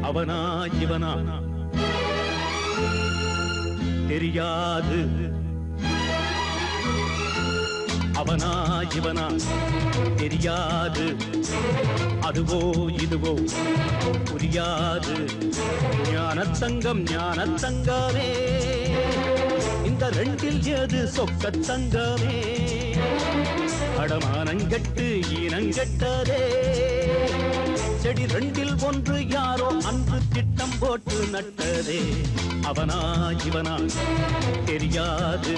அவனா இவனா தெரியாது, அவனா இவனா தெரியாது, அதுவோ இதுவோ புரியாது. ஞானத்தங்கம் ஞானத்தங்கமே, இந்த ரெண்டில் எது சொக்கத்தங்கமே? அடமானங்கெட்டு ஈனங்கெட்டதே, செடி ரெண்டில் ஒன்று யாரோ அன்று திட்டம் போட்டு நட்டதே. அவனா இவனா தெரியாது,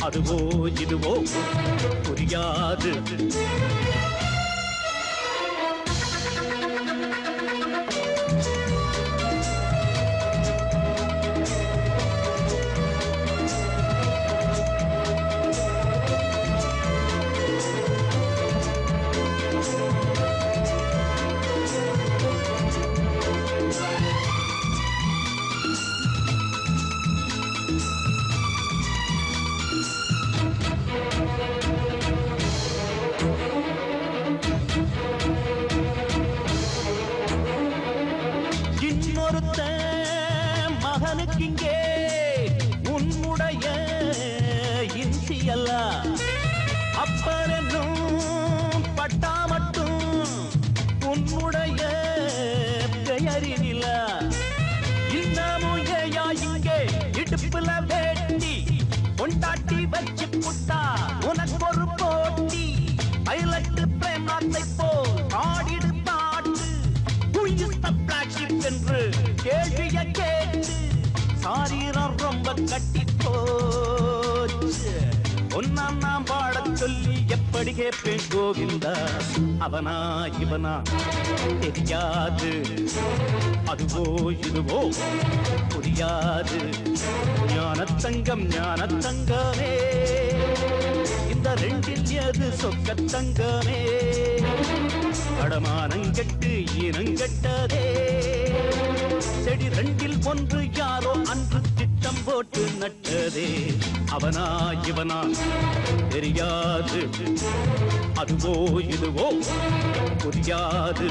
அதுவோ இதுவோ புரியாது. மகனுக்கிங்கே உன்னுடைய இன்சியல்ல, அப்பனும் பட்டா மட்டும் உன்னுடைய பெயரினில. இன்னமும் ஏயா இங்கே இடுப்புல வேட்டி கொண்டாட்டி வச்சு புட்டா உனக்கு ஒரு போட்டி. பைலட்டு பிரேமாத்தை போல் ஆடிடு பாட்டு, என்று கேள்விய கேட்டு சாரீரம் ரொம்ப கட்டி போச்சு. ஒன்னாம் நாம் பாடச் சொல்லி எப்படி கேட்பேன் கோவிந்தா? அவனா இவனா தெரியாது, அதுவோ இதுவோ புரியாது. ஞானத்தங்கம் ஞானத்தங்கமே, இந்த ரெண்டில் எது சொக்கத்தங்கமே? அடமானங்கெட்டு ஈனங்கெட்டதே, செடி ரெண்டில் ஒன்று யாரோ அன்று திட்டம் போட்டு நட்டதே. அவனா இவனா தெரியாது, அதுவோ இதுவோ புரியாது.